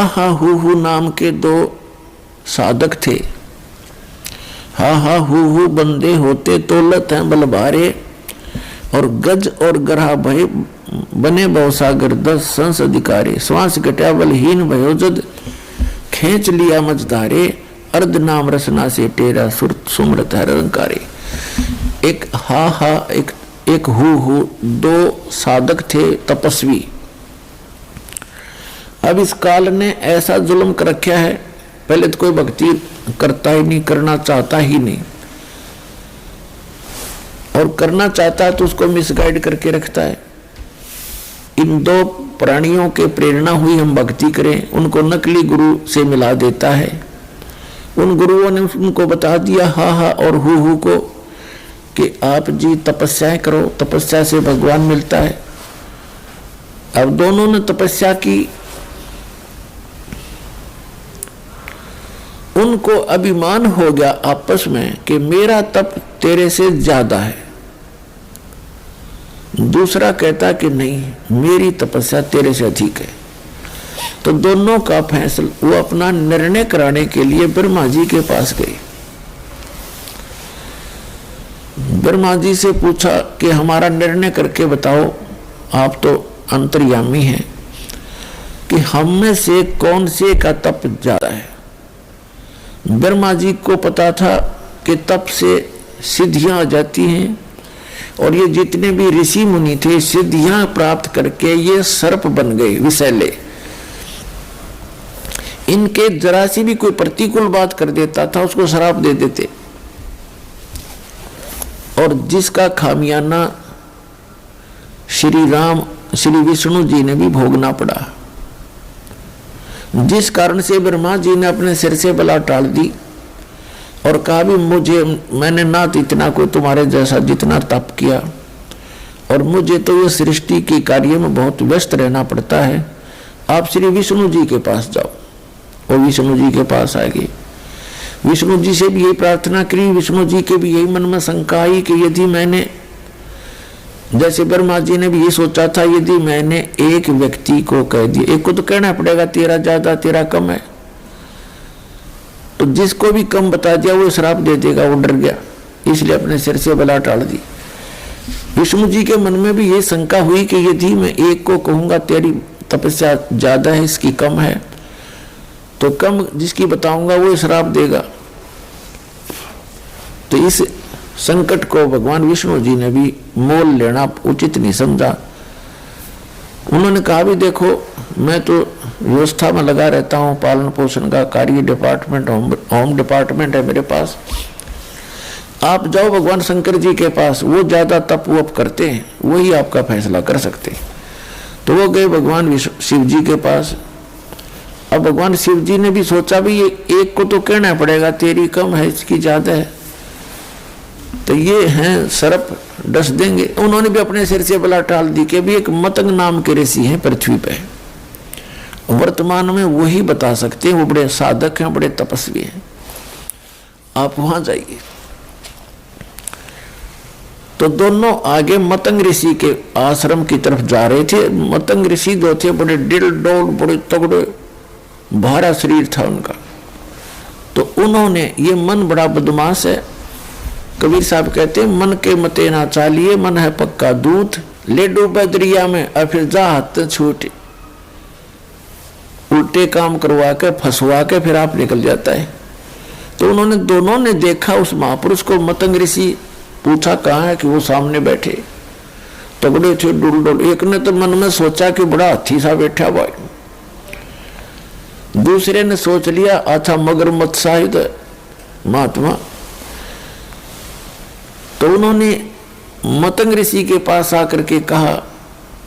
हा हु नाम के दो साधक थे। हा हु बंदे होते तोलत हैं बल भारे, और गज और गरहा भय बने भवसागर 10 संस अधिकारे। श्वास घटा बलहीन भयो जद खींच लिया मझधारे, अर्ध नाम रसना से टेरा सुरत सुमरत है रंकारे। एक हा एक हु दो साधक थे तपस्वी। अब इस काल ने ऐसा जुल्म कर रखा है, पहले तो कोई भक्ति करता ही नहीं, करना चाहता ही नहीं, और करना चाहता है तो उसको मिसगाइड करके रखता है। इन दो प्राणियों के प्रेरणा हुई हम भक्ति करें, उनको नकली गुरु से मिला देता है। उन गुरुओं ने उनको बता दिया हा और हु को कि आप जी तपस्याएं करो, तपस्या से भगवान मिलता है। अब दोनों ने तपस्या की, उनको अभिमान हो गया आपस में कि मेरा तप तेरे से ज्यादा है। दूसरा कहता कि नहीं मेरी तपस्या तेरे से अधिक है। तो दोनों का फैसला, वो अपना निर्णय कराने के लिए ब्रह्मा जी के पास गए। ब्रह्मा जी से पूछा कि हमारा निर्णय करके बताओ, आप तो अंतर्यामी हैं, कि हम में से कौन से का तप ज्यादा है। ब्रह्मा जी को पता था कि तप से सिद्धियां आ जाती हैं, और ये जितने भी ऋषि मुनि थे सिद्धियां प्राप्त करके ये सर्प बन गए विषैले। इनके जरा सी भी कोई प्रतिकूल बात कर देता था उसको श्राप दे देते, और जिसका खामियाना श्री विष्णु जी ने भी भोगना पड़ा, जिस कारण से ब्रह्मा जी ने अपने सिर से बला टाल दी और कहा भी मैंने ना तो इतना कोई तुम्हारे जैसा जितना तप किया, और मुझे तो ये सृष्टि के कार्य में बहुत व्यस्त रहना पड़ता है, आप श्री विष्णु जी के पास जाओ। और विष्णु जी के पास आ गए। विष्णु जी से भी यही प्रार्थना करी, विष्णु जी के भी यही मन में शंका आई कि यदि मैंने, जैसे ब्रह्मा जी ने भी ये सोचा था, यदि मैंने एक व्यक्ति को कह दिया, एक को तो कहना पड़ेगा तेरा ज्यादा तेरा कम है, तो जिसको भी कम बता दिया वो श्राप दे देगा। वो डर गया, इसलिए अपने सिर से बला टाल दी। विष्णु जी के मन में भी ये शंका हुई कि यदि मैं एक को कहूंगा तेरी तपस्या ज्यादा है इसकी कम है, तो कम जिसकी बताऊंगा वो श्राप देगा। तो इस संकट को भगवान विष्णु जी ने भी मोल लेना उचित नहीं समझा। उन्होंने कहा भी देखो मैं तो व्यवस्था में लगा रहता हूँ, पालन पोषण का कार्य डिपार्टमेंट, होम डिपार्टमेंट है मेरे पास, आप जाओ भगवान शंकर जी के पास, वो ज्यादा तप वप करते हैं, वही आपका फैसला कर सकते हैं। तो वो गए भगवान शिव जी के पास। अब भगवान शिव जी ने भी सोचा भी ये एक को तो कहना पड़ेगा तेरी कम है इसकी ज्यादा है, तो ये हैं सर्प डस देंगे। उन्होंने भी अपने सिर से बला टाल दी कि भी एक मतंग नाम के ऋषि हैं पृथ्वी पे, वर्तमान में वही बता सकते हैं, वो बड़े साधक हैं, बड़े तपस्वी हैं, आप वहां जाइए। तो दोनों आगे मतंग ऋषि के आश्रम की तरफ जा रहे थे। मतंग ऋषि दो थे, बड़े डिल डोल, बड़े तगड़े, भारा शरीर था उनका। तो उन्होंने, ये मन बड़ा बदमाश है, कबीर साहब कहते हैं मन के मते ना चालिए, मन है पक्का दूध, ले डूबे दरिया में और फिर जा हाथ छूटे। उल्टे काम करवा के फंसवा के फिर आप निकल जाता है। तो उन्होंने दोनों ने देखा उस महापुरुष को। मतंग ऋषि पूछा कहाँ है, कि वो सामने बैठे तगड़े थे डुल डुल। एक ने तो मन में सोचा कि बड़ा हाथी सा बैठा हुआ है, दूसरे ने सोच लिया अच्छा मगरमच्छ शायद महात्मा। तो उन्होंने मतंग ऋषि के पास आकर के कहा,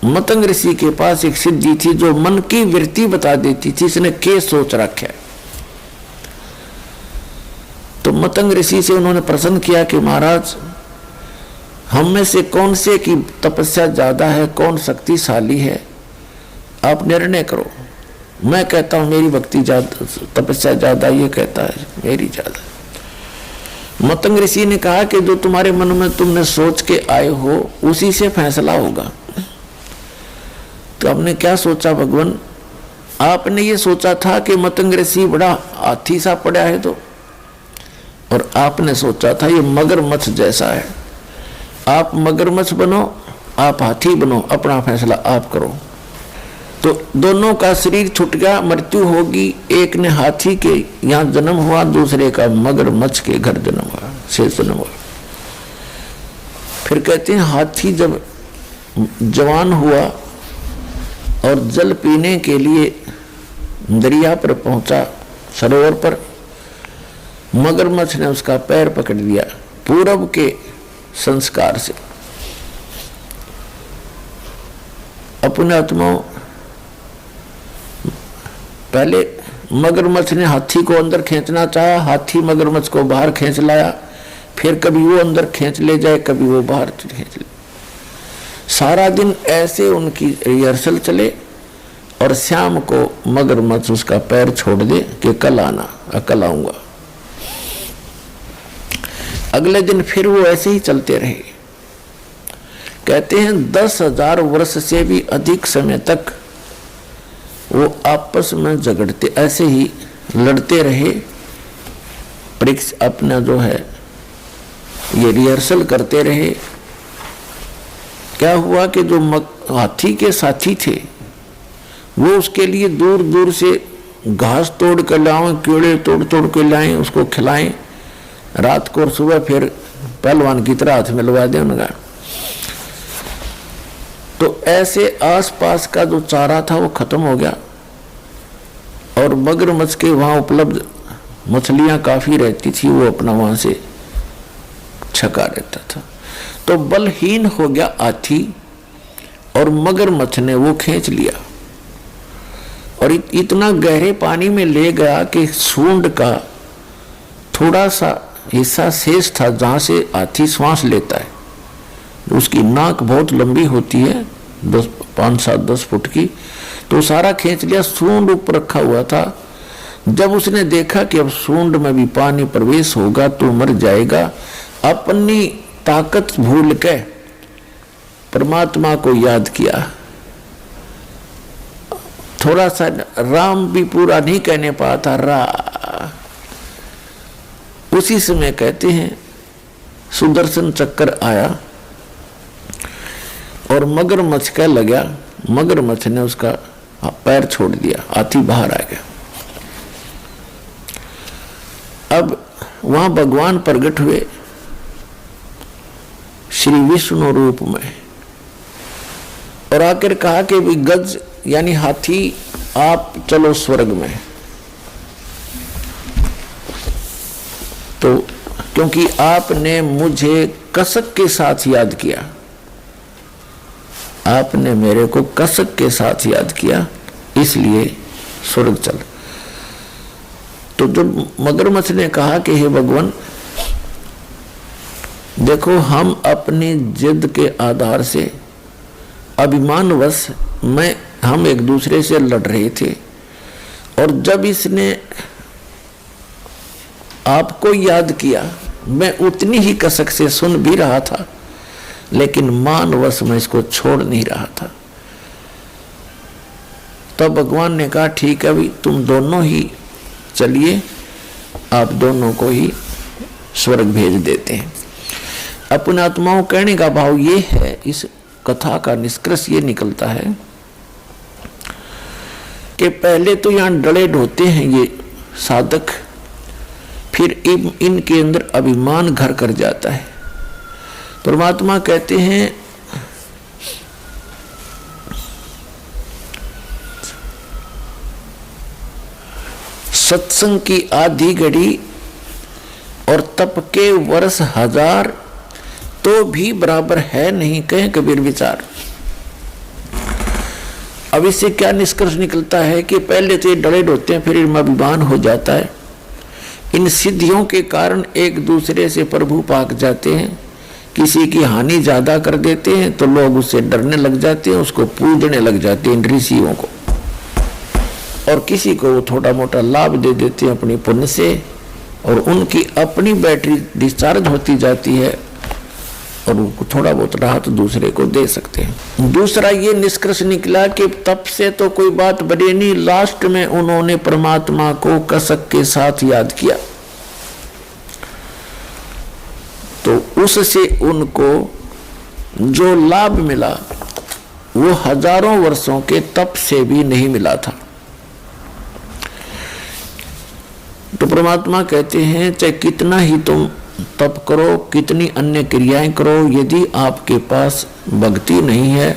मतंग ऋषि के पास एक सिद्धि थी जो मन की वृत्ति बता देती थी, इसने क्या सोच रखा है। तो मतंग ऋषि से उन्होंने प्रश्न किया कि महाराज हम में से कौन से की तपस्या ज्यादा है, कौन शक्तिशाली है, आप निर्णय करो। मैं कहता हूं मेरी भक्ति ज्यादा, तपस्या ज्यादा, ये कहता है मेरी ज्यादा। मतंग ऋषि ने कहा कि जो तुम्हारे मन में तुमने सोच के आए हो उसी से फैसला होगा। तो आपने क्या सोचा भगवान? आपने ये सोचा था कि मतंग ऋषि बड़ा हाथी सा पड़ा है तो, और आपने सोचा था ये मगरमच्छ जैसा है। आप मगरमच्छ बनो, आप हाथी बनो, अपना फैसला आप करो। तो दोनों का शरीर छूट गया, मृत्यु होगी। एक ने हाथी के यहाँ जन्म हुआ, दूसरे का मगरमच्छ के घर जन्म हुआ, शेष जन्म हुआ। फिर कहते हैं हाथी जब जवान हुआ और जल पीने के लिए दरिया पर पहुंचा, सरोवर पर, मगरमच्छ ने उसका पैर पकड़ लिया पूरब के संस्कार से। अपने आत्माओं, पहले मगरमच्छ ने हाथी को अंदर खींचना चाहा, हाथी मगरमच्छ को बाहर खींच लाया, फिर कभी वो अंदर खींच ले जाए, कभी वो बाहर खींच ले। सारा दिन ऐसे उनकी रिहर्सल चले और शाम को मगरमच्छ उसका पैर छोड़ दे कि कल आना, कल आऊंगा। अगले दिन फिर वो ऐसे ही चलते रहे। कहते हैं 10,000 वर्ष से भी अधिक समय तक वो आपस में झगड़ते, ऐसे ही लड़ते रहे। परीक्षा अपना जो है ये रिहर्सल करते रहे। क्या हुआ कि जो हाथी के साथी थे वो उसके लिए दूर दूर से घास तोड़ कर लाएं, कीड़े तोड़ तोड़ के लाएं, उसको खिलाएं रात को, और सुबह फिर पहलवान की तरह हाथ में लगा दें उनका। तो ऐसे आसपास का जो चारा था वो खत्म हो गया, और मगरमच्छ के वहां उपलब्ध मछलियां काफी रहती थी, वो अपना वहां से छका रहता था। तो बलहीन हो गया हाथी और मगरमच्छ ने वो खींच लिया और इतना गहरे पानी में ले गया कि सूंड का थोड़ा सा हिस्सा शेष था जहां से हाथी श्वास लेता है। उसकी नाक बहुत लंबी होती है, 5-7-10 फुट की, तो सारा खींच लिया। सूंड ऊपर रखा हुआ था। जब उसने देखा कि अब सूंड में भी पानी प्रवेश होगा तो मर जाएगा, अपनी ताकत भूल के परमात्मा को याद किया। थोड़ा सा राम भी पूरा नहीं कहने पाता, रा। उसी समय कहते हैं सुदर्शन चक्र आया और मगरमच्छ का लगा, मगरमच्छ ने उसका पैर छोड़ दिया, हाथी बाहर आ गया। अब वहां भगवान प्रकट हुए श्री विष्णु रूप में और आकर कहा कि भी गज यानी हाथी आप चलो स्वर्ग में। तो क्योंकि आपने मुझे कसक के साथ याद किया, आपने मेरे को कसक के साथ याद किया, इसलिए स्वर्ग चल। तो जब मगरमच्छ ने कहा कि हे भगवान देखो, हम अपनी जिद के आधार से अभिमानवश हम एक दूसरे से लड़ रहे थे, और जब इसने आपको याद किया मैं उतनी ही कसक से सुन भी रहा था, लेकिन मानवश मैं इसको छोड़ नहीं रहा था। तब भगवान ने कहा ठीक है भाई, तुम दोनों ही चलिए, आप दोनों को ही स्वर्ग भेज देते हैं। अपने आत्माओं कहने का भाव ये है, इस कथा का निष्कर्ष ये निकलता है कि पहले तो यहाँ डले ढोते हैं ये साधक, फिर इनके अंदर अभिमान घर कर जाता है। परमात्मा कहते हैं सत्संग की आधी घड़ी और तप के वर्ष 1000 तो भी बराबर है नहीं, कहें कबीर विचार। अब इससे क्या निष्कर्ष निकलता है कि पहले तो ये डले ढोते हैं, फिर इनमें अभिमान हो जाता है। इन सिद्धियों के कारण एक दूसरे से प्रभु पाक जाते हैं, किसी की हानि ज्यादा कर देते हैं तो लोग उससे डरने लग जाते हैं, उसको पूजने लग जाते हैं इन ऋषियों को, और किसी को वो थोड़ा मोटा लाभ दे देते हैं अपनी पुण्य से, और उनकी अपनी बैटरी डिस्चार्ज होती जाती है और उनको थोड़ा बहुत राहत दूसरे को दे सकते हैं। दूसरा ये निष्कर्ष निकला कि तप से तो कोई बात बनी नहीं, लास्ट में उन्होंने परमात्मा को कसक के साथ याद किया, तो उससे उनको जो लाभ मिला वो हजारों वर्षों के तप से भी नहीं मिला था। तो परमात्मा कहते हैं चाहे कितना ही तुम तप करो, कितनी अन्य क्रियाएं करो, यदि आपके पास भक्ति नहीं है,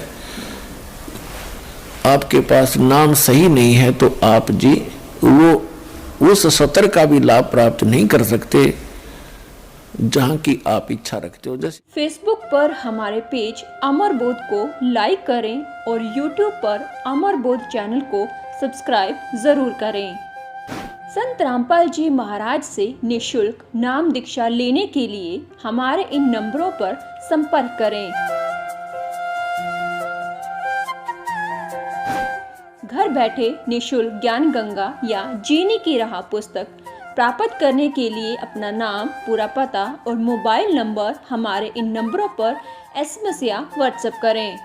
आपके पास नाम सही नहीं है, तो आप जी वो उस सतर का भी लाभ प्राप्त नहीं कर सकते जहां की आप इच्छा रखते हो। जैसे फेसबुक पर हमारे पेज अमर बोध को लाइक करें और यूट्यूब पर अमर बोध चैनल को सब्सक्राइब जरूर करें। संत रामपाल जी महाराज से निःशुल्क नाम दीक्षा लेने के लिए हमारे इन नंबरों पर संपर्क करें। घर बैठे निःशुल्क ज्ञान गंगा या जीने की राह पुस्तक प्राप्त करने के लिए अपना नाम, पूरा पता और मोबाइल नंबर हमारे इन नंबरों पर SMS या WhatsApp करें।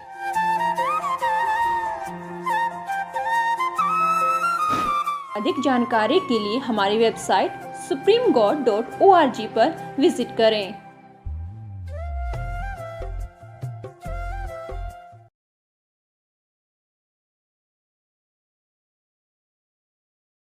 अधिक जानकारी के लिए हमारी वेबसाइट supremegod.org पर विजिट करें।